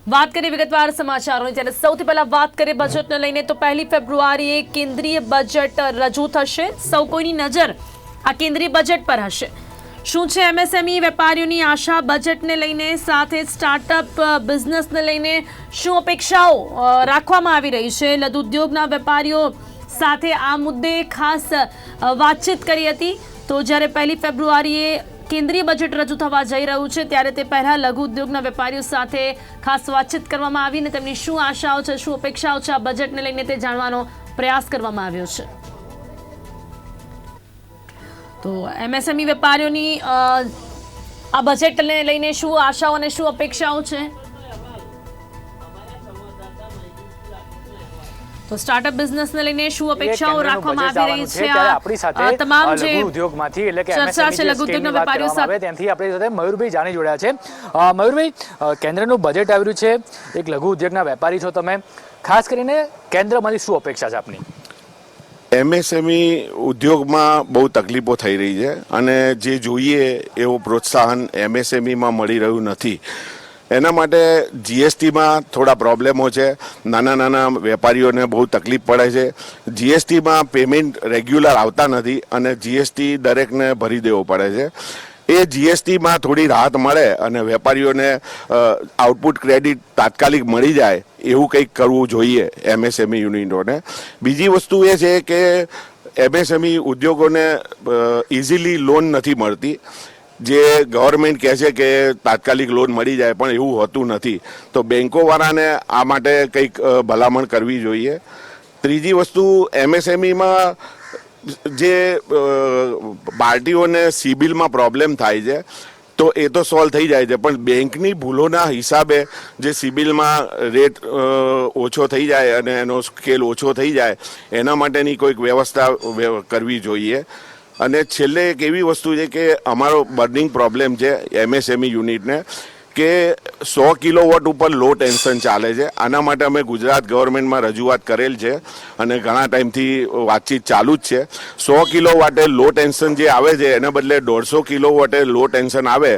વાત કરીએ વિગતવાર સમાચારોની, ત્યારે સૌથી પહેલા વાત કરીએ બજેટને લઈને તો 1 ફેબ્રુઆરીએ કેન્દ્રીય બજેટ રજૂ થશે। સૌ કોઈની નજર આ કેન્દ્રીય બજેટ પર હશે। શું છે એમએસએમઈ વેપારીઓની આશા બજેટને લઈને, સાથે સ્ટાર્ટઅપ બિઝનેસને લઈને શું અપેક્ષાઓ રાખવામાં આવી રહી છે? લઘુ ઉદ્યોગના વેપારીઓ સાથે આ મુદ્દે ખાસ વાતચીત કરી હતી। તો જ્યારે 1 ફેબ્રુઆરીએ કેન્દ્રીય બજેટ રજૂ થવા જઈ રહ્યું છે, ત્યારે તે પહેલા લઘુ ઉદ્યોગના વેપારીઓ સાથે ખાસ વાતચીત કરવામાં આવી અને તેમની શું આશાઓ છે, શું અપેક્ષાઓ છે આ બજેટને લઈને તે જાણવાનો પ્રયાસ કરવામાં આવ્યો છે। તો એમએસએમઈ વેપારીઓની આ બજેટને લઈને શું આશાઓ અને શું અપેક્ષાઓ છે? તો સ્ટાર્ટઅપ બિઝનેસને લઈને શું અપેક્ષાઓ રાખવામાં આવી રહી છે? આપણી સાથે તમામ જે ઉદ્યોગમાંથી એટલે કે ચર્ચા લઘુ ઉદ્યોગના વેપારીઓ સાથે ત્યાંથી આપણી સાથે મયુરભાઈ જાણી જોડ્યા છે। મયુરભાઈ, કેન્દ્રનું બજેટ આવી રહ્યું છે, એક લઘુ ઉદ્યોગના વેપારી છો તમે, ખાસ કરીને કેન્દ્રમાંથી શું અપેક્ષા છે આપની? એમએસએમઈ ઉદ્યોગમાં બહુ તકલીફો થઈ રહી છે અને જે જોઈએ એવું પ્રોત્સાહન એમએસએમઈમાં મળી રહ્યું નથી। એના માટે જીએસટીમાં થોડા પ્રોબ્લેમો છે, નાના નાના વેપારીઓને બહુ તકલીફ પડે છે। જીએસટીમાં પેમેન્ટ રેગ્યુલર આવતા નથી અને જીએસટી દરેકને ભરી દેવો પડે છે। એ જીએસટીમાં થોડી રાહત મળે અને વેપારીઓને આઉટપુટ ક્રેડિટ તાત્કાલિક મળી જાય એવું કંઈક કરવું જોઈએ એમએસએમઈ યુનિટોને। બીજી વસ્તુ એ છે કે એમએસએમઈ ઉદ્યોગોને ઇઝીલી લોન નથી મળતી। જે ગવર્મેન્ટ કહે છે કે તાત્કાલિક લોન મળી જાય, પણ એવું હોતું નથી। તો બેન્કોવાળાને આ માટે કંઈક ભલામણ કરવી જોઈએ। ત્રીજી વસ્તુ, એમએસએમઈમાં જે પાર્ટીઓને સિબિલમાં પ્રોબ્લેમ થાય છે તો એ તો સોલ્વ થઈ જાય છે, પણ બેંકની ભૂલોના હિસાબે જે સિબિલમાં રેટ ઓછો થઈ જાય અને એનો સ્કેલ ઓછો થઈ જાય, એના માટેની કોઈક વ્યવસ્થા કરવી જોઈએ। અને છેલ્લે એક એવી વસ્તુ છે કે અમારો બર્નિંગ પ્રોબ્લેમ છે એમએસએમઈ યુનિટને કે 100 કિલોવોટ ઉપર લો ટેન્શન ચાલે છે। આના માટે અમે ગુજરાત ગવર્મેન્ટમાં રજૂઆત કરેલ છે અને ઘણા ટાઈમથી વાતચીત ચાલુ જ છે। 100 કિલોવોટે લો ટેન્શન જે આવે છે એને બદલે 150 કિલોવોટે લો ટેન્શન આવે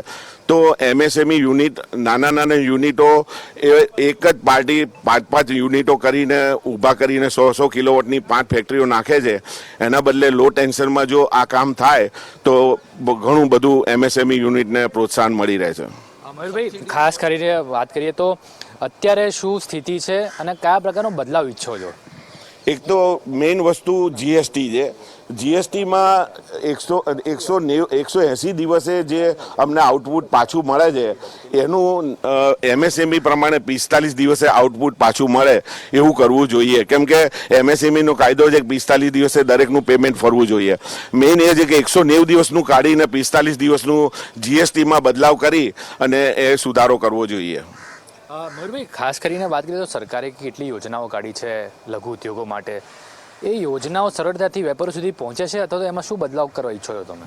તો એમએસએમઈ યુનિટ, નાના નાના યુનિટો એક જ પાર્ટી 5-5 યુનિટો કરીને ઊભા કરીને 100 કિલોવોટની 5 ફેક્ટરીઓ નાખે છે। એના બદલે લો ટેન્શનમાં જો આ કામ થાય તો ઘણું બધું એમએસએમઈ યુનિટને પ્રોત્સાહન મળી રહે છે। મયુરભાઈ, ખાસ કરીને વાત કરીએ તો અત્યારે શું સ્થિતિ છે અને કયા પ્રકારનો બદલાવ ઈચ્છો છો? એક તો મેઇન વસ્તુ જીએસટી છે। જીએસટીમાં 180 દિવસે જે અમને આઉટપુટ પાછું મળે છે એનું એમએસએમઈ પ્રમાણે 45 દિવસે આઉટપુટ પાછું મળે એવું કરવું જોઈએ, કેમ કે એમએસએમઈનો કાયદો છે કે 45 દિવસે દરેકનું પેમેન્ટ ફરવું જોઈએ। મેઇન એ છે કે 190 દિવસનું કાઢીને 45 દિવસનું જીએસટીમાં બદલાવ કરી અને એ સુધારો કરવો જોઈએ। મયુરભાઈ, ખાસ કરીને વાત કરીએ તો સરકારે કેટલી યોજનાઓ કાઢી છે લઘુ ઉદ્યોગો માટે, એ યોજનાઓ સરળતાથી વેપારીઓ સુધી પહોંચે છે અથવા તો એમાં શું બદલાવ કરવા ઈચ્છો છો તમે?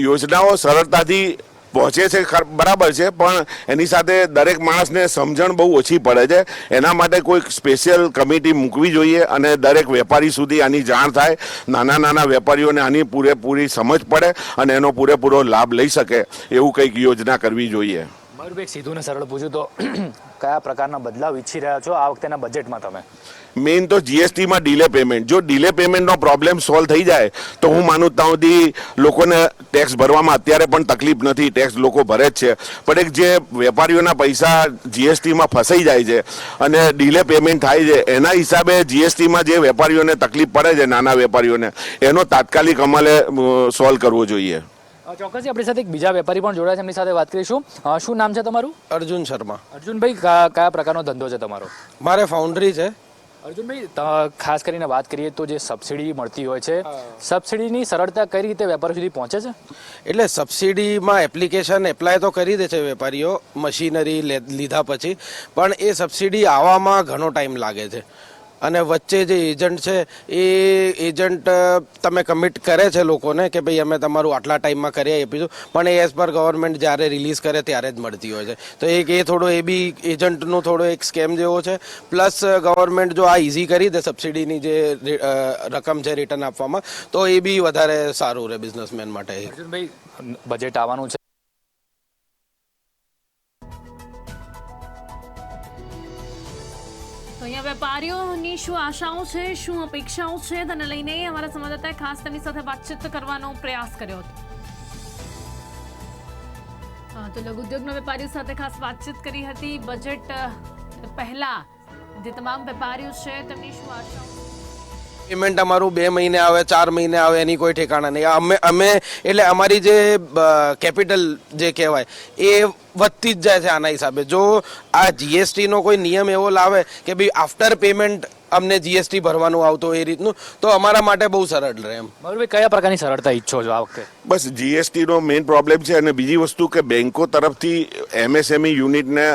યોજનાઓ સરળતાથી પહોંચે છે બરાબર છે, પણ એની સાથે દરેક માણસને સમજણ બહુ ઓછી પડે છે। એના માટે કોઈક સ્પેશિયલ કમિટી મૂકવી જોઈએ અને દરેક વેપારી સુધી આની જાણ થાય, નાના નાના વેપારીઓને આની પૂરેપૂરી સમજ પડે અને એનો પૂરેપૂરો લાભ લઈ શકે એવું કંઈક યોજના કરવી જોઈએ। મયુરભાઈ, સીધું ને સરળ પૂછ્યું તો કયા પ્રકારના બદલાવ ઈચ્છી રહ્યા છો આ વખતેના બજેટમાં તમે? મેઇન તો જીએસટીમાં ડીલે પેમેન્ટ, જો ડીલે પેમેન્ટનો પ્રોબ્લેમ સોલ્વ થઈ જાય તો હું માનું ત્યાં સુધી લોકોને ટેક્સ ભરવામાં અત્યારે પણ તકલીફ નથી, ટેક્સ લોકો ભરે જ છે, પણ એક જે વેપારીઓના પૈસા જીએસટીમાં ફસાઈ જાય છે અને ડીલે પેમેન્ટ થાય છે, એના હિસાબે જીએસટીમાં જે વેપારીઓને તકલીફ પડે છે, નાના વેપારીઓને, એનો તાત્કાલિક અમારે સોલ્વ કરવો જોઈએ। ચોક્કસથી આપણી સાથે એક બીજા વેપારી પણ જોડાયા છે, એમની સાથે વાત કરીશું। શું નામ છે તમારું? અર્જુન શર્મા। અર્જુનભાઈ, કયા પ્રકારનો ધંધો છે તમારો? મારે ફાઉન્ડરી છે। અર્જુનભાઈ, ખાસ કરીને વાત કરીએ તો જે સબસિડી મળતી હોય છે, સબસિડીની સરળતા કઈ રીતે વેપારીઓ સુધી પહોંચે છે? એટલે સબસિડીમાં એપ્લિકેશન એપ્લાય તો કરી દે છે વેપારીઓ મશીનરી લીધા પછી, પણ એ સબસિડી આવવામાં ઘણો ટાઈમ લાગે છે અને વચ્ચે જે એજન્ટ છે એ એજન્ટ તમે કમિટ કરે છે લોકોને કે ભાઈ અમે તમારું આટલા ટાઈમમાં કરી આપીશું, પણ એ એઝ પર ગવર્મેન્ટ જ્યારે રિલીઝ કરે ત્યારે જ મળતી હોય છે। તો એ થોડો એ બી એજન્ટનો થોડો એક સ્કેમ જેવો છે। પ્લસ ગવર્મેન્ટ જો આ ઇઝી કરી દે સબસિડીની જે રકમ છે રિટર્ન આપવામાં, તો એ બી વધારે સારું રહે બિઝનેસમેન માટે। અર્જુનભાઈ, બજેટ આવવાનું છે, તો અહીંયા વેપારીઓની શું આશાઓ છે, શું અપેક્ષાઓ છે તેને લઈને અમારા સંવાદદાતાએ ખાસ તેમની સાથે વાતચીત કરવાનો પ્રયાસ કર્યો હતો. તો લઘુ ઉદ્યોગના વેપારીઓ સાથે ખાસ વાતચીત કરી હતી. બજેટ પહેલા જે તમામ વેપારીઓ છે તેમની શું આશાઓ? પેમેન્ટ અમારું 2 મહિને આવે, 4 મહિને આવે, એની કોઈ ઠેકાણા નહીં. અમે એટલે અમારી જે કેપિટલ જે કહેવાય એ વધતી જ જાય છે આના હિસાબે. જો આ જીએસટી નો કોઈ નિયમ એવો લાવે કે ભાઈ આફ્ટર પેમેન્ટ અમને જીએસટી ભરવાનું આવતું એ રીતનું, તો અમારા માટે બહુ સરળ રહે એમ. મયુરભાઈ, કયા પ્રકારની સરળતા ઈચ્છો છો આ વખતે? બસ જીએસટી નો મેઇન પ્રોબ્લેમ છે. અને બીજી વસ્તુ કે બેંકો તરફથી એમએસએમઈ યુનિટને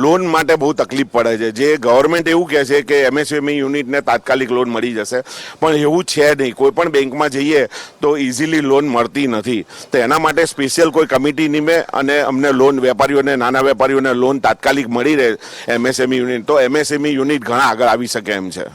લોન માટે બહુ તકલીફ પડે છે. જે ગવર્મેન્ટ એવું કહે છે કે એમએસએમઈ યુનિટને તાત્કાલિક લોન મળી જશે, પણ એવું છે નહીં. કોઈ પણ બેંકમાં જઈએ તો ઇઝીલી લોન મળતી નથી. તો એના માટે સ્પેશિયલ કોઈ કમિટી નીમે અને અમને લોન, વેપારીઓને, નાના વેપારીઓને લોન તાત્કાલિક મળી રહે એમએસએમઈ યુનિટ, તો એમએસએમઈ યુનિટ ઘણા આગળ આવી શકે એમ છે.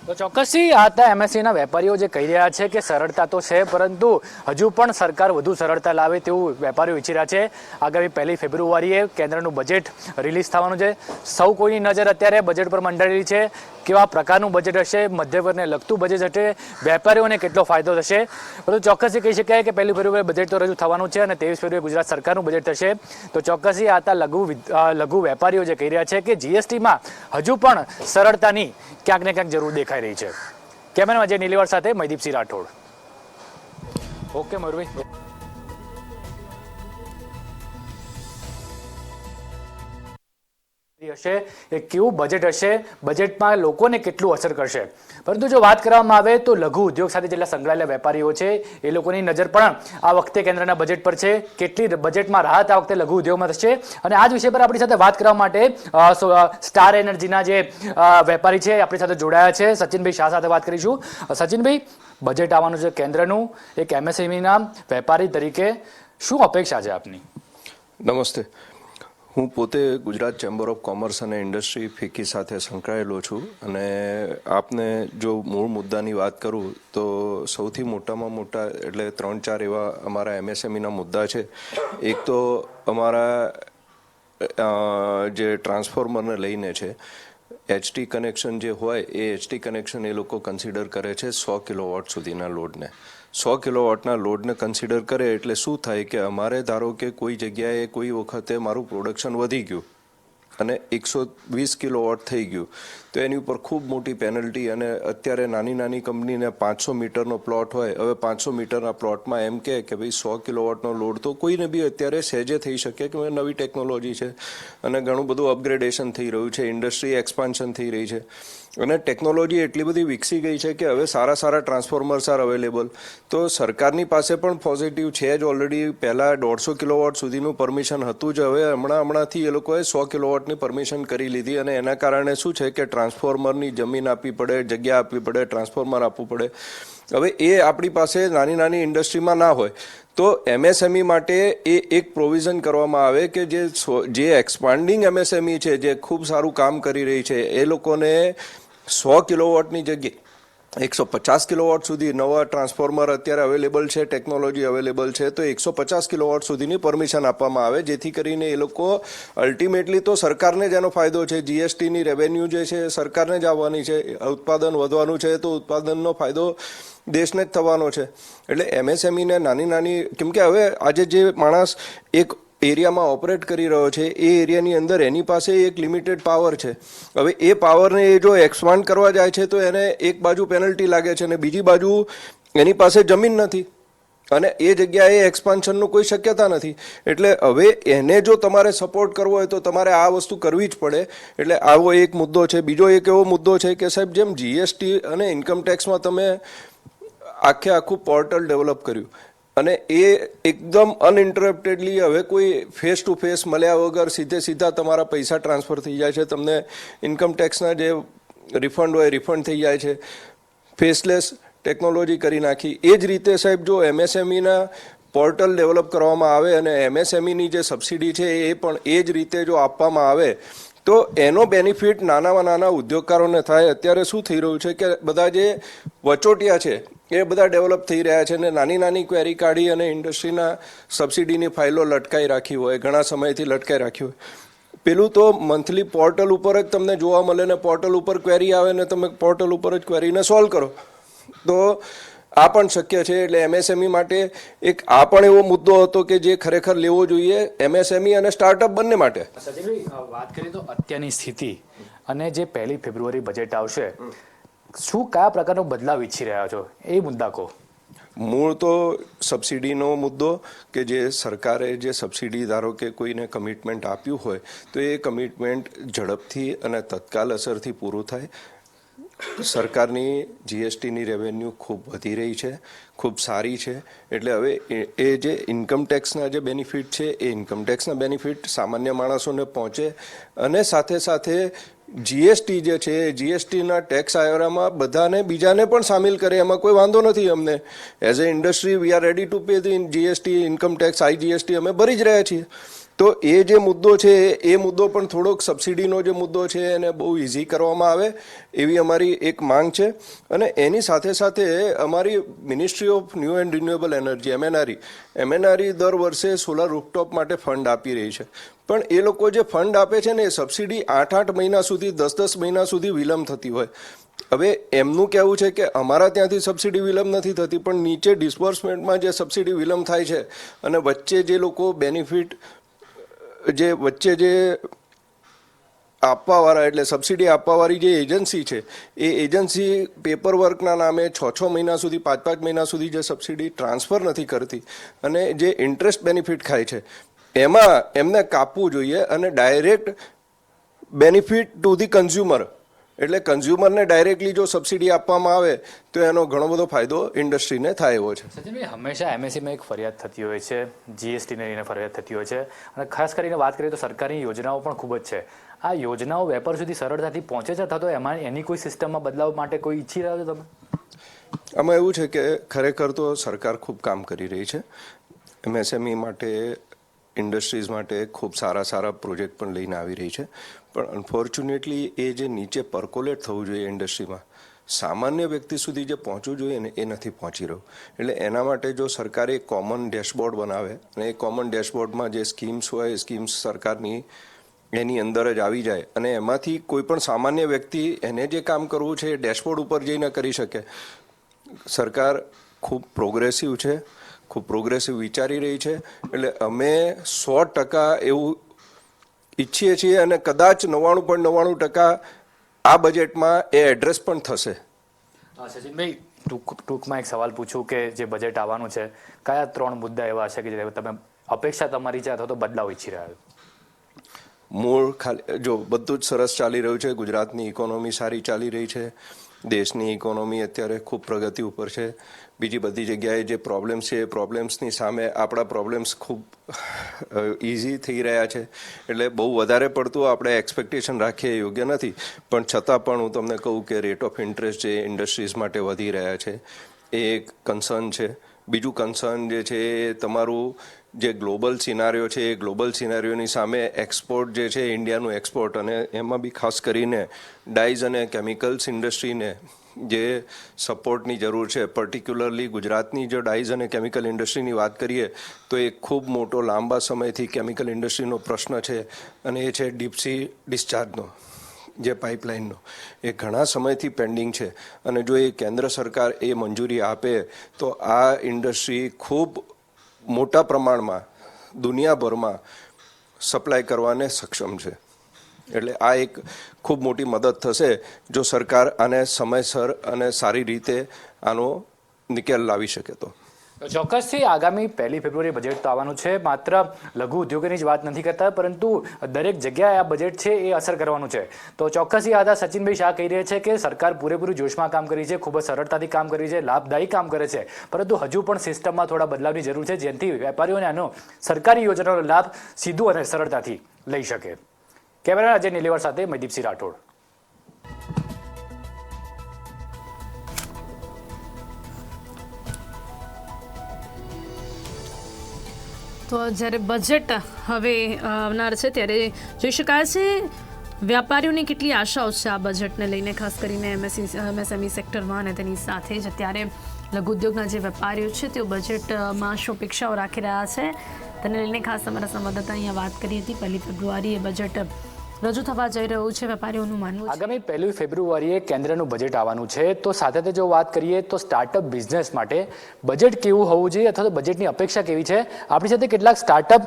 તો ચોક્કસથી આ હતા એમએસસીના વેપારીઓ જે કહી રહ્યા છે કે સરળતા તો છે, પરંતુ હજુ પણ સરકાર વધુ સરળતા લાવે તેવું વેપારીઓ ઈચ્છી રહ્યા છે. આગામી 1 ફેબ્રુઆરીએ કેન્દ્રનું બજેટ રિલીઝ થવાનું છે. સૌ કોઈની નજર અત્યારે બજેટ પર મંડાયેલી છે. કેવા પ્રકારનું બજેટ હશે, મધ્યવર્ગને લગતું બજેટ હશે, વેપારીઓને કેટલો ફાયદો થશે, પરંતુ ચોક્કસથી કહી શકાય કે 1 ફેબ્રુઆરી બજેટ તો રજૂ થવાનું છે અને 23 ફેબ્રુઆરી ગુજરાત સરકારનું બજેટ થશે. તો ચોક્કસથી આ હતા લઘુ વેપારીઓ જે કહી રહ્યા છે કે જીએસટીમાં હજુ પણ સરળતાની ક્યાંક ને ક્યાંક જરૂર દેખાઈ રહી છે. કેમેરામેન અજય નીલેવર સાથે મયદીપસિંહ રાઠોડ. ઓકે મયુરભાઈ. હશે એ કેવું બજેટ હશે, બજેટમાં લોકોને કેટલું અસર કરશે. પરંતુ જો વાત કરવામાં આવે તો લઘુ ઉદ્યોગ સાથે જેટલા સંકળાયેલા વેપારીઓ છે એ લોકોની નજર પણ આ વખતે કેન્દ્રના બજેટ પર છે. કેટલી બજેટમાં રાહત આ વખતે લઘુ ઉદ્યોગમાં થશે, અને આ જ વિષય પર આપણી સાથે વાત કરવા માટે સ્ટાર એનર્જીના જે વેપારી છે આપણી સાથે જોડાયા છે. સચિનભાઈ શાહ સાથે વાત કરીશું. સચિનભાઈ, બજેટ આવવાનું છે કેન્દ્રનું, એક એમએસએમઈના વેપારી તરીકે શું અપેક્ષા છે આપની? નમસ્તે. હું પોતે ગુજરાત ચેમ્બર ઓફ કોમર્સ અને ઇન્ડસ્ટ્રી ફિક્કી સાથે સંકળાયેલો છું. અને આપને જો મૂળ મુદ્દાની વાત કરું તો સૌથી મોટામાં મોટા એટલે 3-4 એવા અમારા એમએસએમઈના મુદ્દા છે. એક તો અમારા જે ટ્રાન્સફોર્મરને લઈને છે, એચટી કનેક્શન જે હોય એ એચટી કનેક્શન એ લોકો કન્સિડર કરે છે 100 કિલોવોટ સુધીના લોડને. 100 કિલોવોટના લોડને કન્સિડર કરે એટલે શું થાય કે અમારે ધારો કે કોઈ જગ્યાએ કોઈ વખતે મારું પ્રોડક્શન વધી ગયું અને 120 કિલોવોટ થઈ ગયું તો એની ઉપર ખૂબ મોટી પેનલ્ટી. અને અત્યારે નાની કંપનીને 500 મીટરનો પ્લોટ હોય, હવે 500 મીટરના પ્લોટમાં એમ કે ભાઈ 100 કિલોવોટનો લોડ તો કોઈને બી અત્યારે સહેજે થઈ શકે કે નવી ટેકનોલોજી છે અને ઘણું બધું અપગ્રેડેશન થઈ રહ્યું છે, ઇન્ડસ્ટ્રી એક્સપાન્શન થઈ રહી છે અને ટેકનોલોજી એટલી બધી વિકસી ગઈ છે કે હવે સારા ટ્રાન્સફોર્મર્સ આર અવેલેબલ. તો સરકારની પાસે પણ પોઝિટિવ છે જ. ઓલરેડી પહેલાં 150 કિલોવોટ સુધીનું પરમિશન હતું જ, હવે હમણાંથી એ લોકોએ 100 કિલોવોટની પરમિશન કરી લીધી. અને એના કારણે શું છે કે ટ્રાન્સફોર્મરની જમીન આપવી પડે, જગ્યા આપવી પડે, ટ્રાન્સફોર્મર આપવું પડે. હવે એ આપણી પાસે નાની ઇન્ડસ્ટ્રીમાં ના હોય તો એમએસએમઈ માટે એ એક પ્રોવિઝન કરવામાં આવે કે જે એક્સપાન્ડિંગ એમએસએમઈ છે, જે ખૂબ સારું કામ કરી રહી છે, એ લોકોને 100 કિલોવોટની જગ્યાએ 150 કિલોવોટ સુધી નવા ટ્રાન્સફોર્મર અત્યારે અવેલેબલ છે, ટેકનોલોજી અવેલેબલ છે, તો 150 કિલોવોટ સુધીની પરમિશન આપવામાં આવે, જેથી કરીને એ લોકો અલ્ટિમેટલી તો સરકારને જ એનો ફાયદો છે. જીએસટીની રેવન્યુ જે છે સરકારને જ આવવાની છે, ઉત્પાદન વધવાનું છે તો ઉત્પાદનનો ફાયદો દેશને જ થવાનો છે. એટલે એમએસએમઈને નાની કેમ કે હવે આજે જે માણસ એક એરિયામાં ઓપરેટ કરી રહ્યો છે એ એરિયાની અંદર એની પાસે એક લિમિટેડ પાવર છે. હવે એ પાવરને એ જો એક્સપાન્ડ કરવા જાય છે તો એને એક બાજુ પેનલ્ટી લાગે છે અને બીજી બાજુ એની પાસે જમીન નથી અને એ જગ્યાએ એક્સપાન્શનનું કોઈ શક્યતા નથી. એટલે હવે એને જો તમારે સપોર્ટ કરવો હોય તો તમારે આ વસ્તુ કરવી જ પડે. એટલે આવો એક મુદ્દો છે. બીજો એક એવો મુદ્દો છે કે સાહેબ, જેમ જીએસટી અને ઇન્કમટેક્સમાં તમે આખું પોર્ટલ ડેવલપ કર્યું અને એ એકદમ અનઇન્ટરપ્ટેડલી હવે કોઈ ફેસ ટુ ફેસ મળ્યા વગર સીધા તમારા પૈસા ટ્રાન્સફર થઈ જાય છે, તમને ઇન્કમટેક્સના જે રિફંડ હોય રિફંડ થઈ જાય છે, ફેસલેસ ટેકનોલોજી કરી નાખી. એ જ રીતે સાહેબ, જો એમએસએમઈના પોર્ટલ ડેવલપ કરવામાં આવે અને એમએસએમઈની જે સબસિડી છે એ પણ એ જ રીતે જો આપવામાં આવે તો એનો બેનિફિટ નાના ઉદ્યોગકારોને થાય. અત્યારે શું થઈ રહ્યું છે કે બધા જે વચોટિયા છે એ બધા ડેવલપ થઈ રહ્યા છે અને નાની ક્વેરી કાઢી અને ઇન્ડસ્ટ્રીના સબસિડીની ફાઇલો લટકાઈ રાખી હોય, ઘણા સમયથી લટકાઈ રાખી હોય, પેલું તો મંથલી પોર્ટલ ઉપર જ તમને જોવા મળે ને પોર્ટલ ઉપર ક્વેરી આવે ને તમે પોર્ટલ ઉપર જ ક્વેરીને સોલ્વ કરો, તો આ પણ શક્ય છે. એટલે એમએસએમઈ માટે એક આ પણ એવો મુદ્દો હતો કે જે ખરેખર લેવો જોઈએ એમએસએમઈ અને સ્ટાર્ટઅપ બંને માટે. સચિનભાઈ, વાત કરીએ તો અત્યારની સ્થિતિ અને જે 1 ફેબ્રુઆરી બજેટ આવશે, શું કયા પ્રકારનો બદલાવ ઈચ્છી રહ્યા છો એ મુદ્દા કહો. મૂળ તો સબસિડીનો મુદ્દો કે જે સરકારે જે સબસિડી ધારો કે કોઈને કમિટમેન્ટ આપ્યું હોય તો એ કમિટમેન્ટ ઝડપથી અને તત્કાલ અસરથી પૂરું થાય. સરકારની જીએસટીની રેવન્યુ ખૂબ વધી રહી છે, ખૂબ સારી છે. એટલે હવે એ જે ઇન્કમ ટેક્સના જે બેનિફિટ છે એ ઇન્કમ ટેક્સના બેનિફિટ સામાન્ય માણસોને પહોંચે અને સાથે સાથે જીએસટી જે છે જીએસટીના ટેક્સ આયોરામાં બધાને બીજાને પણ સામેલ કરે, એમાં કોઈ વાંધો નથી અમને. As a industry we are ready to pay the GST, income tax, IGST અમે ભરી જ રહ્યા છીએ. તો એ જે મુદ્દો છે એ મુદ્દો પણ થોડોક સબસિડીનો જે મુદ્દો છે એને બહુ ઇઝી કરવામાં આવે એવી અમારી એક માંગ છે. અને એની સાથે સાથે અમારી ministry of new and renewable energy એમએનઆરઈ દર વર્ષે સોલાર રૂફટોપ માટે ફંડ આપી રહી છે. પણ એ લોકો જે ફંડ આપે છે ને એ સબસિડી 8 મહિના સુધી 10 મહિના સુધી વિલંબ થતી હોય. હવે એમનું કહેવું છે કે અમારા ત્યાંથી સબસિડી વિલંબ નથી થતી, પણ નીચે ડિસ્બર્સમેન્ટમાં જે સબસિડી વિલંબ થાય છે અને વચ્ચે જે લોકો બેનિફિટ જે વચ્ચે જે આપવાવાળા એટલે સબસિડી આપવાવાળી જે એજન્સી છે એ એજન્સી પેપર વર્કના નામે 6 મહિના સુધી 5 મહિના સુધી જે સબસિડી ટ્રાન્સફર નથી કરતી અને જે ઇન્ટરેસ્ટ બેનિફિટ ખાય છે એમાં એમને કાપવું જોઈએ અને direct benefit to the consumer એટલે કન્ઝ્યુમરને ડાયરેક્ટલી જો સબસિડી આપવામાં આવે તો એનો ઘણો બધો ફાયદો ઇન્ડસ્ટ્રીને થાય એવો છે. સચિનભાઈ, હંમેશા એમએસએમઈમાં એક ફરિયાદ થતી હોય છે, જીએસટીને લઈને ફરિયાદ થતી હોય છે, અને ખાસ કરીને વાત કરીએ તો સરકારની યોજનાઓ પણ ખૂબ જ છે. આ યોજનાઓ વેપાર સુધી સરળતાથી પહોંચે છે અથવા તો એમાં એની કોઈ સિસ્ટમમાં બદલાવ માટે કોઈ ઈચ્છી રહ્યા છો તમે? આમાં એવું છે કે ખરેખર તો સરકાર ખૂબ કામ કરી રહી છે. એમએસએમઈ માટે ઇન્ડસ્ટ્રીઝ માટે ખૂબ સારા પ્રોજેક્ટ પણ લઈને આવી રહી છે. પણ અનફોર્ચ્યુનેટલી એ જે નીચે પર્કોલેટ થવું જોઈએ ઇન્ડસ્ટ્રીમાં, સામાન્ય વ્યક્તિ સુધી જે પહોંચવું જોઈએ ને એ નથી પહોંચી રહ્યું. એટલે એના માટે જો સરકારે એક કોમન ડેશબોર્ડ બનાવે અને એ કોમન ડેશબોર્ડમાં જે સ્કીમ્સ હોય એ સ્કીમ્સ સરકારની એની અંદર જ આવી જાય અને એમાંથી કોઈ પણ સામાન્ય વ્યક્તિ એને જે કામ કરવું છે એ ડેશબોર્ડ ઉપર જઈને કરી શકે. સરકાર ખૂબ પ્રોગ્રેસિવ છે, ખૂબ પ્રોગ્રેસિવ વિચારી રહી છે. એટલે અમે 100% એવું ઈચ્છીએ છીએ અને કદાચ 99.99% આ બજેટમાં એ એડ્રેસ પણ થશે. સચિનભાઈ, ટૂંકમાં એક સવાલ પૂછું કે જે બજેટ આવવાનું છે, કયા 3 મુદ્દા એવા છે કે જે તમે અપેક્ષા તમારી છે અથવા તો બદલાવ ઈચ્છી રહ્યા છો? મૂળ ખાલી જો બધું જ સરસ ચાલી રહ્યું છે, ગુજરાતની ઇકોનોમી સારી ચાલી રહી છે, દેશની ઇકોનોમી અત્યારે ખૂબ પ્રગતિ ઉપર છે. બીજી બધી જગ્યાએ જે પ્રોબ્લેમ્સ છે એ પ્રોબ્લેમ્સની સામે આપણા પ્રોબ્લેમ્સ ખૂબ ઇઝી થઈ રહ્યા છે. એટલે બહુ વધારે પડતું આપણે એક્સપેક્ટેશન રાખીએ યોગ્ય નથી. પણ છતાં પણ હું તમને કહું કે રેટ ઓફ ઇન્ટરેસ્ટ જે ઇન્ડસ્ટ્રીઝ માટે વધી રહ્યા છે એ એક કન્સર્ન છે. બીજું કન્સર્ન જે છે એ તમારું જે ગ્લોબલ સિનારીઓ છે એ ગ્લોબલ સિનારીઓની સામે એક્સપોર્ટ જે છે ઇન્ડિયાનું એક્સપોર્ટ અને એમાં બી ખાસ કરીને ડાઇઝ અને કેમિકલ્સ ઇન્ડસ્ટ્રીને જે સપોર્ટની જરૂર છે. પર્ટિક્યુલરલી ગુજરાતની જો ડાઇઝ અને કેમિકલ ઇન્ડસ્ટ્રીની વાત કરીએ તો એ ખૂબ મોટો લાંબા સમયથી કેમિકલ ઇન્ડસ્ટ્રીનો પ્રશ્ન છે અને એ છે ડીપસી ડિસ્ચાર્જનો જે પાઇપલાઇનનો એ ઘણા સમયથી પેન્ડિંગ છે. અને જો એ કેન્દ્ર સરકાર એ મંજૂરી આપે તો આ ઇન્ડસ્ટ્રી ખૂબ મોટા પ્રમાણમાં દુનિયાભરમાં સપ્લાય કરવાને સક્ષમ છે. એટલે આ એક ખૂબ મોટી મદદ થશે જો સરકાર આને સમયસર અને સારી રીતે આનો નિકાલ લાવી શકે તો. ચોક્કસથી આગામી 1 ફેબ્રુઆરી બજેટ તો આવવાનું છે. માત્ર લઘુ ઉદ્યોગોની જ વાત નથી કરતા, પરંતુ દરેક જગ્યાએ આ બજેટ છે એ અસર કરવાનું છે. તો ચોક્કસથી આ સચિનભાઈ શાહ કહી રહ્યા છે કે સરકાર પૂરેપૂરું જોશમાં કામ કરી છે, ખૂબ જ સરળતાથી કામ કરી છે, લાભદાયી કામ કરે છે, પરંતુ હજુ પણ સિસ્ટમમાં થોડા બદલાવની જરૂર છે જેથી વેપારીઓને આનો સરકારી યોજનાનો લાભ સીધું અને સરળતાથી લઈ શકે. કેમેરા અજય નીલેવર સાથે મયદીપસિંહ રાઠોડ. તો જ્યારે બજેટ હવે આવનાર છે ત્યારે જોઈ શકાય છે વ્યાપારીઓની કેટલી આશાઓ છે આ બજેટને લઈને, ખાસ કરીને એમએસએમઈ સેક્ટરમાં અને તેની સાથે જ અત્યારે લઘુ ઉદ્યોગના જે વેપારીઓ છે તેઓ બજેટમાં શું અપેક્ષાઓ રાખી રહ્યા છે તેને લઈને ખાસ અમારા સંવાદદાતા અહીંયા વાત કરી હતી. 1 ફેબ્રુઆરીએ બજેટ રજૂ થવા જઈ રહ્યું છે. વેપારીઓનું માનવું છે આગામી 1 ફેબ્રુઆરીએ કેન્દ્રનું બજેટ આવવાનું છે, તો સાથે જો વાત કરીએ તો સ્ટાર્ટઅપ બિઝનેસ માટે બજેટ કેવું હોવું જોઈએ અથવા તો બજેટની અપેક્ષા કેવી છે, આપણી સાથે કેટલાક સ્ટાર્ટઅપ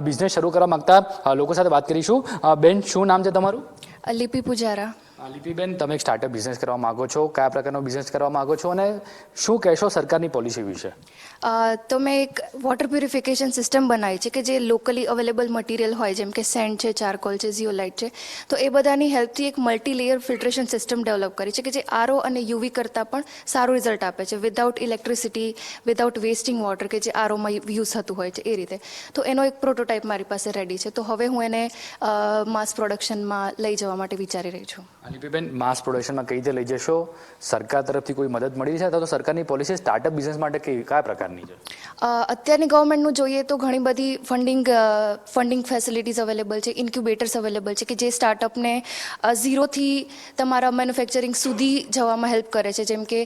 બિઝનેસ શરૂ કરવા માંગતા લોકો સાથે વાત કરીશું. બેન, શું નામ છે તમારું? લિપિ પુજારા. લિપિબેન, તમે એક સ્ટાર્ટઅપ બિઝનેસ કરવા માંગો છો, કયા પ્રકારનો બિઝનેસ કરવા માંગો છો અને શું કહેશો સરકારની પોલિસી વિશે? તો મેં એક વોટર પ્યુરિફિકેશન સિસ્ટમ બનાવી છે કે જે લોકલી અવેલેબલ મટીરિયલ હોય, જેમ કે સેન્ડ છે, ચારકોલ છે, ઝીઓલાઇટ છે, તો એ બધાની હેલ્પથી એક multi layer filtration system develop કરી છે કે જે આરઓ અને યુવી કરતાં પણ સારું રિઝલ્ટ આપે છે, without electricity, without wasting water, કે જે આરઓમાં યુઝ થતું હોય છે એ રીતે. તો એનો એક પ્રોટોટાઇપ મારી પાસે રેડી છે, તો હવે હું એને માસ પ્રોડક્શનમાં લઈ જવા માટે વિચારી રહી છું. લિપિબેન, માસ પ્રોડક્શનમાં કઈ રીતે લઈ જશો? સરકાર તરફથી કોઈ મદદ મળી છે અથવા તો સરકારની પોલિસી સ્ટાર્ટઅપ બિઝનેસ માટે કયા પ્રકારની છે? અત્યારની ગવર્મેન્ટનું જોઈએ તો ઘણી બધી ફંડિંગ ફેસિલિટીઝ અવેલેબલ છે, ઇન્ક્યુબેટર્સ અવેલેબલ છે કે જે સ્ટાર્ટઅપને ઝીરોથી તમારા મેન્યુફેક્ચરિંગ સુધી જવામાં હેલ્પ કરે છે, જેમ કે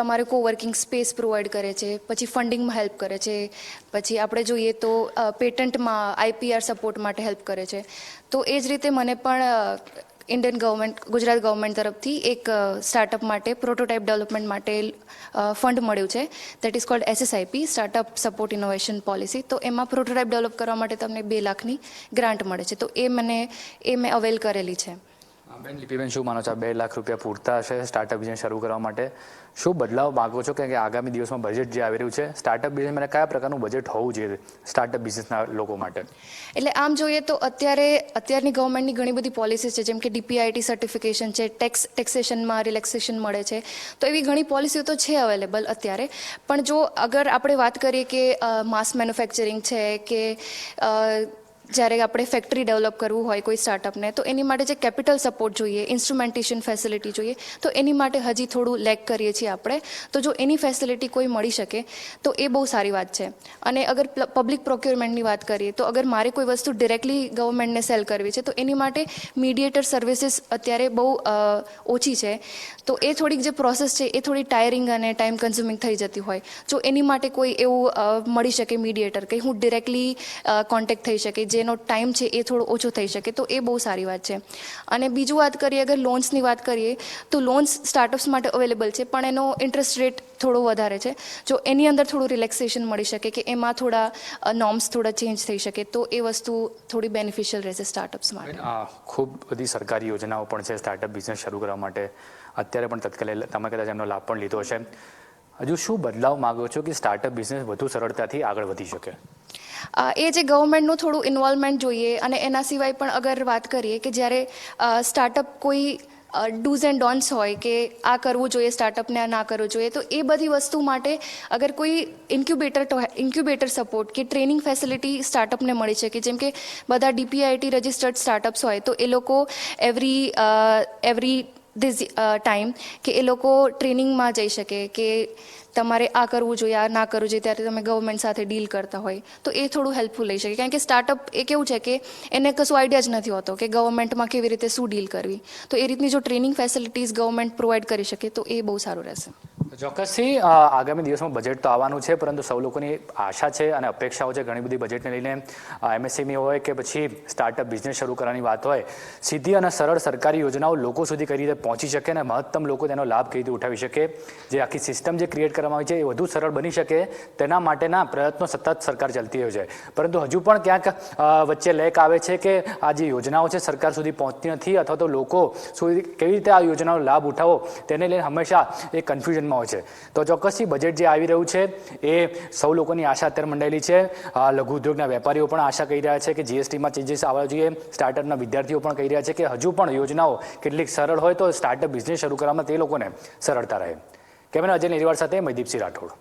તમારે કોવર્કિંગ સ્પેસ પ્રોવાઈડ કરે છે, પછી ફંડિંગમાં હેલ્પ કરે છે, પછી આપણે જોઈએ તો પેટન્ટમાં IPR સપોર્ટ માટે હેલ્પ કરે છે. તો એ જ રીતે મને પણ ઇન્ડિયન ગવર્મેન્ટ, ગુજરાત ગવર્મેન્ટ તરફથી એક સ્ટાર્ટઅપ માટે પ્રોટોટાઇપ ડેવલપમેન્ટ માટે ફંડ મળ્યું છે, that is called SSIP, startup support innovation policy. તો એમાં પ્રોટોટાઇપ ડેવલપ કરવા માટે તમને 2 લાખની ગ્રાન્ટ મળે છે, તો એ મેં અવેલ કરેલી છે. બેન, લિપિબેન, શું માનો છો, 2 લાખ રૂપિયા પૂરતા હશે સ્ટાર્ટઅપ બિઝનેસ શરૂ કરવા માટે? શું બદલાવ માગો છો કે આગામી દિવસમાં બજેટ જે આવી રહ્યું છે સ્ટાર્ટઅપ બિઝનેસ માટે કયા પ્રકારનું બજેટ હોવું જોઈએ સ્ટાર્ટઅપ બિઝનેસના લોકો માટે? એટલે આમ જોઈએ તો અત્યારની ગવર્મેન્ટની ઘણી બધી પોલિસીસ છે, જેમ કે DPIIT સર્ટિફિકેશન છે, ટેક્સેશનમાં રિલેક્સેશન મળે છે, તો એવી ઘણી પોલિસીઓ તો છે અવેલેબલ અત્યારે. પણ જો અગર આપણે વાત કરીએ કે માસ મેન્યુફેક્ચરિંગ છે કે જ્યારે આપણે ફેક્ટરી ડેવલપ કરવું હોય કોઈ સ્ટાર્ટઅપને, તો એની માટે જે કેપિટલ સપોર્ટ જોઈએ, ઇન્સ્ટ્રુમેન્ટેશન ફેસિલિટી જોઈએ, તો એની માટે હજી થોડું લેક કરીએ છીએ આપણે. તો જો એની ફેસિલિટી કોઈ મળી શકે તો એ બહુ સારી વાત છે. અને અગર પબ્લિક પ્રોક્યોરમેન્ટની વાત કરીએ તો અગર મારે કોઈ વસ્તુ ડિરેક્ટલી ગવર્મેન્ટને સેલ કરવી છે તો એની માટે મીડિયેટર સર્વિસીસ અત્યારે બહુ ઓછી છે, તો એ થોડીક જે પ્રોસેસ છે એ થોડી ટાયરિંગ અને ટાઈમ કન્ઝ્યુમિંગ થઈ જતી હોય. જો એની માટે કોઈ એવું મળી શકે મીડિયેટર કે હું ડિરેક્ટલી કોન્ટેક્ટ થઈ શકે, જેનો ટાઈમ છે એ થોડો ઓછો થઈ શકે, તો એ બહુ સારી વાત છે. અને બીજું વાત કરીએ, અગર લોન્સની વાત કરીએ તો લોન્સ સ્ટાર્ટઅપ્સ માટે અવેલેબલ છે, પણ એનો ઇન્ટરેસ્ટ રેટ થોડો વધારે છે. જો એની અંદર થોડું રિલેક્સેશન મળી શકે કે એમાં થોડા નોર્મ્સ થોડા ચેન્જ થઈ શકે, તો એ વસ્તુ થોડી બેનિફિશિયલ રહેશે સ્ટાર્ટઅપ્સ માટે. ખૂબ બધી સરકારી યોજનાઓ પણ છે સ્ટાર્ટઅપ બિઝનેસ શરૂ કરવા માટે, અત્યારે પણ તત્કાલ તમે કદાચ એમનો લાભ પણ લીધો હશે. હજુ શું બદલાવ માગો છો કે સ્ટાર્ટઅપ બિઝનેસ વધુ સરળતાથી આગળ વધી શકે? એ જે ગવર્મેન્ટનું થોડું ઇન્વોલ્વમેન્ટ જોઈએ. અને એના સિવાય પણ અગર વાત કરીએ કે જ્યારે સ્ટાર્ટઅપ કોઈ ડૂઝ એન્ડ ડોન્ટ્સ હોય કે આ કરવું જોઈએ સ્ટાર્ટઅપને, આ ના કરવું જોઈએ, તો એ બધી વસ્તુ માટે અગર કોઈ ઇન્ક્યુબેટર સપોર્ટ કે ટ્રેનિંગ ફેસિલિટી સ્ટાર્ટઅપને મળી શકે, જેમ કે બધા DPIIT રજિસ્ટર્ડ સ્ટાર્ટઅપ્સ હોય તો એ લોકો એવરી ટાઈમ કે એ લોકો ટ્રેનિંગમાં જઈ શકે કે તમારે આ કરવું જોઈએ, આ ના કરવું જોઈએ, ત્યારે તમે ગવર્મેન્ટ સાથે ડીલ કરતા હોય તો એ થોડું હેલ્પફુલ લઈ શકે. કારણ કે સ્ટાર્ટઅપ એ કેવું છે કે એને કશું આઈડિયા જ નથી હોતો કે ગવર્મેન્ટમાં કેવી રીતે શું ડીલ કરવી, તો એ રીતની જો ટ્રેનિંગ ફેસિલિટીઝ ગવર્મેન્ટ પ્રોવાઈડ કરી શકે તો એ બહુ સારું રહેશે. ચોક્કસથી આગામી દિવસમાં બજેટ તો આવવાનું છે, પરંતુ સૌ લોકોની આશા છે અને અપેક્ષાઓ છે ઘણી બધી બજેટને લઈને. MSME હોય કે પછી સ્ટાર્ટઅપ બિઝનેસ શરૂ કરવાની વાત હોય, સીધી અને સરળ સરકારી યોજનાઓ લોકો સુધી કઈ રીતે પહોંચી શકે અને મહત્તમ લોકો તેનો લાભ કઈ રીતે ઉઠાવી શકે, જે આખી સિસ્ટમ જે ક્રિએટ કરવામાં આવી છે એ વધુ સરળ બની શકે, તેના માટેના પ્રયત્નો સતત સરકાર ચાલતી હોય છે. પરંતુ હજુ પણ ક્યાંક વચ્ચે લેક આવે છે કે આ જે યોજનાઓ છે સરકાર સુધી પહોંચતી નથી, અથવા તો લોકો સુધી કેવી રીતે આ યોજનાનો લાભ ઉઠાવો તેને લઈને હંમેશા એ કન્ફ્યુઝનમાં હોય છે. તો ચોક્કસથી બજેટ જે આવી રહ્યું છે એ સૌ લોકોની આશા અત્યારે મંડાયેલી છે. લઘુ ઉદ્યોગના વેપારીઓ પણ આશા કહી રહ્યા છે કે GSTમાં ચેન્જીસ આવવા જોઈએ. સ્ટાર્ટઅપના વિદ્યાર્થીઓ પણ કહી રહ્યા છે કે હજુ પણ યોજનાઓ કેટલીક સરળ હોય તો સ્ટાર્ટઅપ બિઝનેસ શરૂ કરવામાં તે લોકોને સરળતા રહે. કેમેરા અજય નેરીવાલ સાથે મયદીપસિંહ રાઠોડ.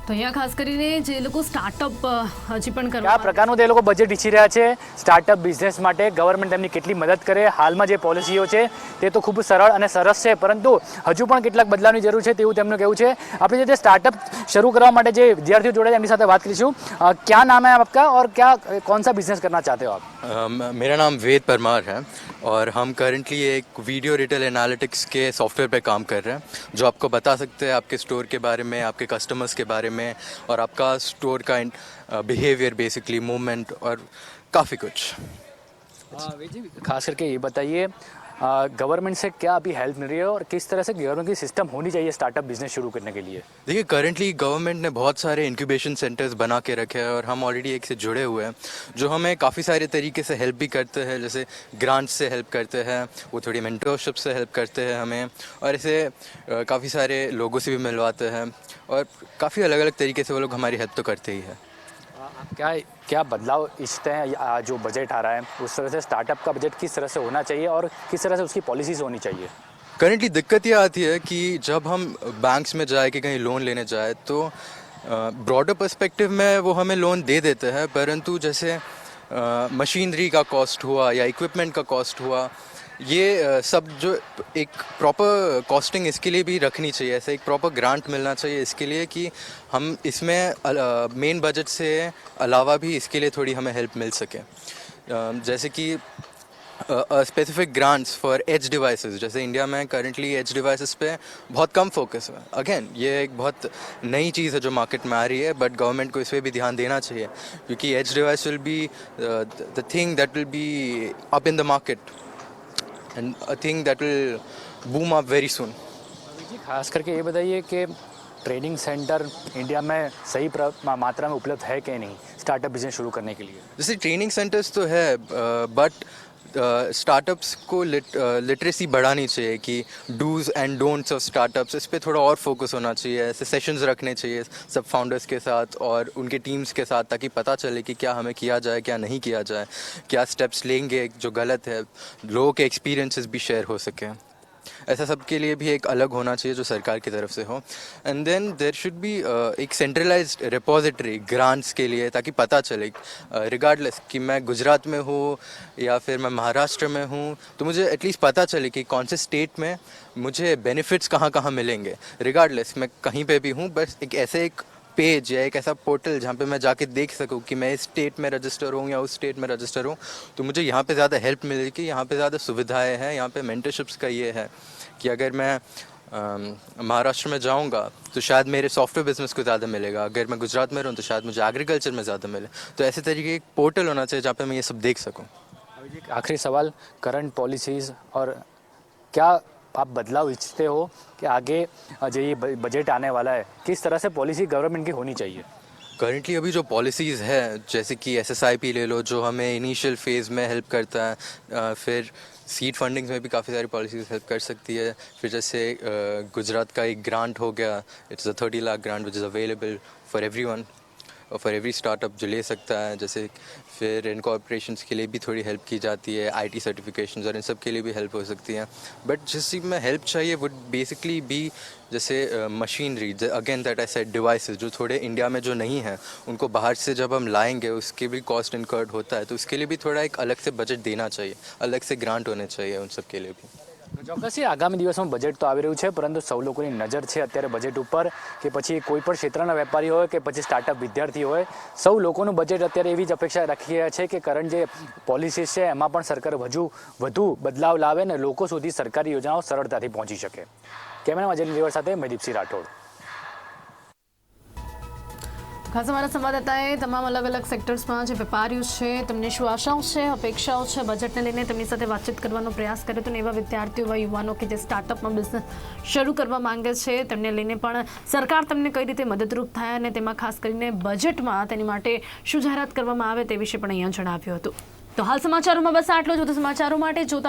તો અહીંયા ખાસ કરીને જે લોકો સ્ટાર્ટઅપ હજી પણ કરવા કયા પ્રકારનું તે લોકો બજેટ ઈચ્છી રહ્યા છે સ્ટાર્ટઅપ બિઝનેસ માટે, ગવર્મેન્ટ એમની કેટલી મદદ કરે, હાલમાં જે પોલિસીઓ છે તે તો ખૂબ સરળ અને સરસ છે, પરંતુ હજુ પણ કેટલાક બદલાવની જરૂર છે તેવું તેમનું કહેવું છે. આપણે જે સ્ટાર્ટઅપ શરૂ કરવા માટે જે વિદ્યાર્થીઓ જોડે એમની સાથે વાત કરીશું. ક્યાં નામ है आपका और क्या कौन सा बिजनेस करना चाहते हो आप? मेरा नाम वेद परमार है और हम करंटली एक वीडियो रिटेल एनालिटिक्स के सॉफ्टवेयर पे काम कर रहे हैं जो आपको बता सकते हैं आपके स्टोर के बारे में, आपके कस्टमर्स के बारे में और आपका स्टोर का बिहेवियर, बेसिकली मूवमेंट और काफ़ी कुछ। खास करके ये बताइए गवर्नमेंट से क्या अभी हेल्प मिल रही है और किस तरह से गवर्नमेंट की सिस्टम होनी चाहिए स्टार्टअप बिजनेस शुरू करने के लिए? देखिए, करंटली गवर्नमेंट ने बहुत सारे इंक्यूबेशन सेंटर्स बना के रखे हैं और हम ऑलरेडी एक से जुड़े हुए हैं जो हमें काफ़ी सारे तरीके से हेल्प भी करते हैं, जैसे ग्रांट्स से हेल्प करते हैं, वो थोड़ी मेंटरशिप से हेल्प करते हैं हमें, और ऐसे काफ़ी सारे लोगों से भी मिलवाते हैं और काफ़ी अलग अलग तरीके से वो लोग हमारी हेल्प तो करते ही हैं। क्या क्या बदलाव इच्छते हैं जो बजट आ रहा है उस तरह से स्टार्टअप का बजट किस तरह से होना चाहिए और किस तरह से उसकी पॉलिसीज होनी चाहिए? करंटली दिक्कत ये आती है कि जब हम बैंक्स में जाए कि कहीं लोन लेने जाए तो ब्रॉडर पर्सपेक्टिव में वो हमें लोन दे देते हैं, परंतु जैसे मशीनरी का कॉस्ट हुआ या इक्विपमेंट का कॉस्ट हुआ, ये सब जो एक प्रॉपर कॉस्टिंग इसके लिए भी रखनी चाहिए, ऐसा एक प्रॉपर ग्रांट मिलना चाहिए इसके लिए कि हम इसमें मेन बजट से अलावा भी इसके लिए थोड़ी हमें हेल्प मिल सके। जैसे कि specific grants for edge devices, जैसे इंडिया में करंटली एज डिवाइसेस पे बहुत कम फोकस है। अगेन ये एक बहुत नई चीज़ है जो मार्केट में आ रही है, बट गवर्नमेंट को इस पर भी ध्यान देना चाहिए क्योंकि edge device will be the thing that will be up in the market and I think that will boom up very soon. जी, खास करके ये बताइए कि ट्रेनिंग सेंटर इंडिया में सही मात्रा में उपलब्ध है कि नहीं स्टार्टअप बिजनेस शुरू करने के लिए? जैसे ट्रेनिंग सेंटर्स तो है, बट स्टार्टअप्स को लिटरेसी बढ़ानी चाहिए कि dos and don'ts of startups, इस पर थोड़ा और फोकस होना चाहिए। ऐसे सेशंस रखने चाहिए सब फाउंडर्स के साथ और उनके टीम्स के साथ ताकि पता चले कि क्या हमें किया जाए, क्या नहीं किया जाए, क्या स्टेप्स लेंगे जो गलत है, लोगों के एक्सपीरियंसेस भी शेयर हो सके। ऐसा सब के लिए भी एक अलग होना चाहिए जो सरकार की तरफ से हो। And then there should be एक सेंट्रलाइज्ड रिपोजिटरी ग्रांट्स के लिए ताकि पता चले रिगार्डलेस कि मैं गुजरात में हूँ या फिर मैं महाराष्ट्र में हूँ, तो मुझे एटलीस्ट पता चले कि कौन से स्टेट में मुझे बेनिफिट्स कहाँ कहाँ मिलेंगे। रिगार्डलेस मैं कहीं पे भी हूँ, बस एक पेज या एक ऐसा पोर्टल जहाँ पे मैं जाके देख सकूँ कि मैं इस स्टेट में रजिस्टर हूँ या उस स्टेट में रजिस्टर हूँ, तो मुझे यहाँ पे ज़्यादा हेल्प मिलेगी, यहाँ पे ज़्यादा सुविधाएं हैं, यहाँ पे मेंटरशिप्स का ये है कि अगर मैं महाराष्ट्र में जाऊँगा तो शायद मेरे सॉफ्टवेयर बिजनेस को ज़्यादा मिलेगा, अगर मैं गुजरात में रहूँ तो शायद मुझे एग्रीकल्चर में ज़्यादा मिले। तो ऐसे तरीके एक पोर्टल होना चाहिए जहाँ पर मैं ये सब देख सकूँ। आखिरी सवाल, करंट पॉलिसीज़ और क्या आप बदलाव इच्छते हो कि आगे जो ये बजट आने वाला है किस तरह से पॉलिसी गवर्नमेंट की होनी चाहिए? करंटली अभी जो पॉलिसीज़ है जैसे कि SSIP ले लो जो हमें इनिशियल फेज़ में हेल्प करता है, फिर सीड फंडिंग्स में भी काफ़ी सारी पॉलिसीज़ हेल्प कर सकती है। फिर जैसे गुजरात का एक ग्रांट हो गया, it's a 30 lakh grant which is available for everyone और फॉर एवरी स्टार्टअप जो ले सकता है। जैसे फिर इनकॉर्पोरेशंस के लिए भी थोड़ी हेल्प की जाती है, IT सर्टिफिकेशंस और इन सब के लिए भी हेल्प हो सकती है। बट जिस चीज़ में हेल्प चाहिए वुड बेसिकली बी जैसे machinery, again that I said devices जो थोड़े इंडिया में जो नहीं है उनको बाहर से जब हम लाएंगे उसके भी कॉस्ट इनकर्ड होता है, तो उसके लिए भी थोड़ा एक अलग से बजट देना चाहिए, अलग से ग्रांट होने चाहिए उन सब के लिए भी। ચોક્કસથી આગામી દિવસમાં બજેટ તો આવી રહ્યું છે, પરંતુ સૌ લોકોની નજર છે અત્યારે બજેટ ઉપર કે પછી કોઈ પણ ક્ષેત્રના વેપારી હોય કે પછી સ્ટાર્ટઅપ વિદ્યાર્થી હોય, સૌ લોકોનું બજેટ અત્યારે એવી જ અપેક્ષા રાખી રહ્યા છે કે કરંટ જે પોલિસીસ છે એમાં પણ સરકાર વધુ બદલાવ લાવે ને લોકો સુધી સરકારી યોજનાઓ સરળતાથી પહોંચી શકે। કેમેરામાં અજય લીવર સાથે મયદીપસિંહ રાઠોડ। ખાસ અમારા સંવાદદાતાએ તમામ અલગ અલગ સેક્ટર્સમાં જે વેપારીઓ છે તેમને શું આશાઓ છે, અપેક્ષાઓ છે, બજેટને લઈને તેમની સાથે વાતચીત કરવાનો પ્રયાસ કર્યો હતો ને એવા વિદ્યાર્થીઓ, એવા યુવાનો કે જે સ્ટાર્ટઅપમાં બિઝનેસ શરૂ કરવા માંગે છે તેમને લઈને પણ સરકાર તેમને કઈ રીતે મદદરૂપ થાય અને તેમાં ખાસ કરીને બજેટમાં તેની માટે શું જાહેરાત કરવામાં આવે તે વિશે પણ અહીંયા જણાવ્યું હતું। તો હાલ સમાચારોમાં બસ આટલું જ હતું। સમાચારો માટે જોતા